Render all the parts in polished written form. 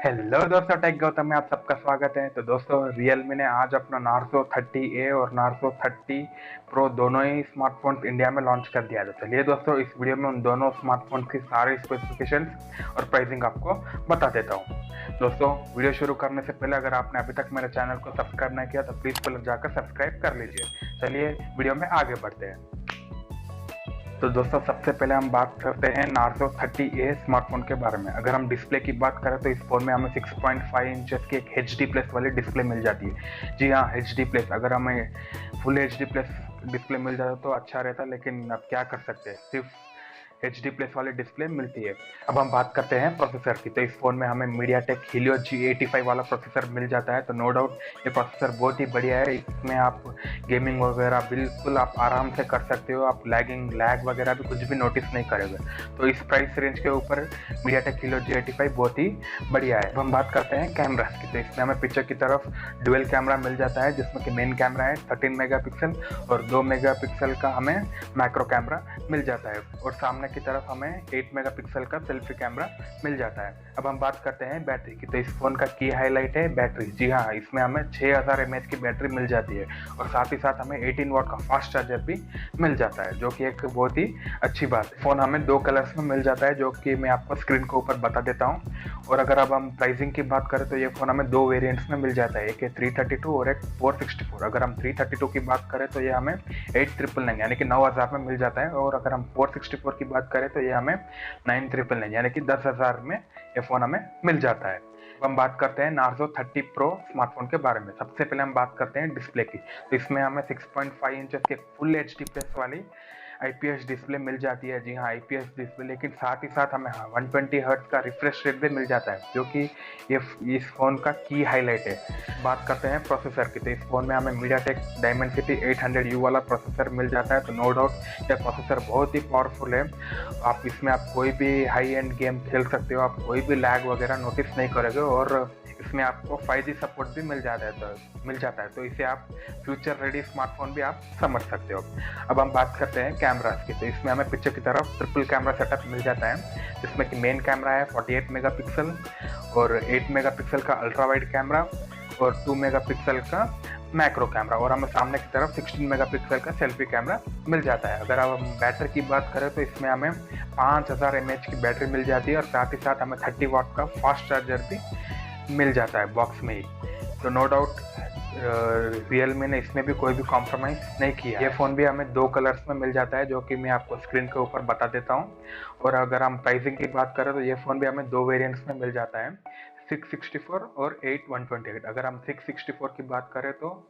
Hello दोस्तों, take Gautam में आप सबका स्वागत है। तो दोस्तों, Realme ने आज अपना Narzo 30A और Narzo 30 Pro दोनों ही स्मार्टफोन्स इंडिया में लॉन्च कर दिया है। तो चलिए दोस्तों, इस वीडियो में उन दोनों स्मार्टफोन्स की सारी स्पेसिफिकेशंस और प्राइसिंग आपको बता देता हूँ। दोस्तों, वीडियो शुरू करने से पहले अगर आपने अभी तक मेरे चैनल को सब्सक्राइब नहीं किया तो प्लीज़ पहले जाकर सब्सक्राइब कर लीजिए। चलिए वीडियो में आगे बढ़ते हैं। तो दोस्तों, सबसे पहले हम बात करते हैं Narzo 30A स्मार्टफोन के बारे में। अगर हम डिस्प्ले की बात करें तो इस फ़ोन में हमें 6.5 इंचेस की एक HD प्लस वाली डिस्प्ले मिल जाती है। जी हाँ, HD प्लस। अगर हमें फुल HD प्लस डिस्प्ले मिल जाता तो अच्छा रहता, लेकिन अब क्या कर सकते हैं, सिर्फ HD प्लस वाली डिस्प्ले मिलती है। अब हम बात करते हैं प्रोसेसर की। तो इस फ़ोन में हमें MediaTek Helio G85 वाला प्रोसेसर मिल जाता है। तो नो डाउट ये प्रोसेसर बहुत ही बढ़िया है। इसमें आप गेमिंग वगैरह बिल्कुल आप आराम से कर सकते हो। आप लैग वगैरह भी कुछ भी नोटिस नहीं करोगे। तो इस प्राइस रेंज के ऊपर MediaTek Helio G85 बहुत ही बढ़िया है। अब हम बात करते हैं कैमरास की। तो इसमें हमें पीछे की तरफ डुअल कैमरा मिल जाता है, जिसमें कि मेन कैमरा है 13 मेगापिक्सल और 2 मेगापिक्सल का हमें मैक्रो कैमरा मिल जाता है, और सामने की तरफ हमें 8 मेगापिक्सल का सेल्फी कैमरा मिल जाता है। अब हम बात करते हैं बैटरी की। तो इस फोन का की हाईलाइट है बैटरी। जी हाँ, इसमें हमें 6000 mAh की बैटरी मिल जाती है, और साथ ही साथ हमें 18 वॉट का फास्ट चार्जर भी मिल जाता है, जो कि एक बहुत ही अच्छी बात है। फोन हमें 2 कलर्स में मिल जाता है, जो कि मैं आपको स्क्रीन के ऊपर बता देता हूँ। और अगर अब हम प्राइसिंग की बात करें तो ये फोन हमें 2 वेरिएंट्स में मिल जाता है, एक है 332 और एक 464। अगर हम 332 की बात करें तो ये हमें 8999 यानी कि 9000 में मिल जाता है, और अगर हम 464 की बात करें तो ये हमें 9999 यानी कि 10,000 में ये फ़ोन हमें मिल जाता है। अब हम बात करते हैं Narzo 30 Pro स्मार्टफोन के बारे में। सबसे पहले हम बात करते हैं डिस्प्ले की। तो इसमें हमें 6.5 इंचेस के फुल HD प्लस वाली IPS डिस्प्ले मिल जाती है। जी हाँ, IPS डिस्प्ले, लेकिन साथ ही साथ हमें 120 हर्ट्ज का रिफ्रेश रेट भी मिल जाता है, जो कि ये इस फ़ोन का की हाईलाइट है। बात करते हैं प्रोसेसर की। तो इस फ़ोन में हमें MediaTek Dimensity 800U वाला प्रोसेसर मिल जाता है। तो नो डाउट यह प्रोसेसर बहुत ही पावरफुल है। आप इसमें आप कोई भी हाई एंड गेम खेल सकते हो, आप कोई भी लैग वगैरह नोटिस नहीं करोगे, और इसमें आपको 5G सपोर्ट भी मिल जाता है। तो इसे आप फ्यूचर रेडी स्मार्टफोन भी आप समझ सकते हो। अब हम बात करते हैं कैमरास की। तो इसमें हमें पीछे की तरफ ट्रिपल कैमरा सेटअप मिल जाता है, जिसमें कि मेन कैमरा है 48 मेगापिक्सल और 8 मेगापिक्सल का अल्ट्रा वाइड कैमरा और 2 मेगापिक्सल का मैक्रो कैमरा, और हमें सामने की तरफ 16 मेगापिक्सल का सेल्फी कैमरा मिल जाता है। अगर अब हम बैटरी की बात करें तो इसमें हमें 5000 mAh की बैटरी मिल जाती है, और साथ ही साथ हमें 30 वाट का फास्ट चार्जर भी मिल जाता है बॉक्स में ही। तो नो डाउट Realme ने इसमें भी कोई भी कॉम्प्रोमाइज़ नहीं किया। ये फ़ोन भी हमें 2 कलर्स में मिल जाता है, जो कि मैं आपको स्क्रीन के ऊपर बता देता हूँ। और अगर हम प्राइसिंग की बात करें तो ये फ़ोन भी हमें 2 वेरिएंट्स में मिल जाता है, 664 और 8128। अगर हम 664 की बात करें तो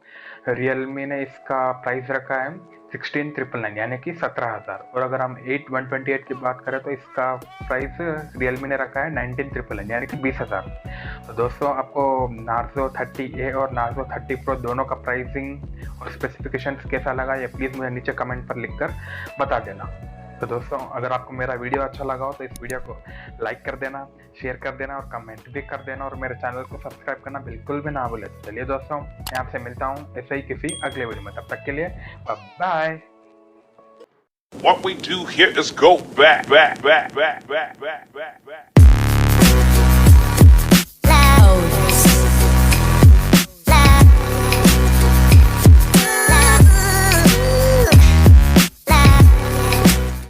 Realme ने इसका प्राइस रखा है 16,999 यानी कि 17,000, और अगर हम 8128 की बात करें तो इसका प्राइस Realme ने रखा है 19,999 यानी कि 20,000। तो दोस्तों, आपको Narzo 30A और Narzo 30 Pro दोनों का प्राइसिंग और स्पेसिफिकेशंस कैसा लगा, ये प्लीज़ मुझे नीचे कमेंट पर लिखकर बता देना। तो दोस्तों, अगर आपको मेरा वीडियो अच्छा लगा हो तो इस वीडियो को लाइक कर देना, शेयर कर देना और कमेंट भी कर देना, और मेरे चैनल को सब्सक्राइब करना बिल्कुल भी ना भूलें। चलिए दोस्तों, मैं आपसे मिलता हूँ ऐसे ही किसी अगले वीडियो में। तब तक के लिए bye. What we do here is go back, back, back, back, back, back, back, back.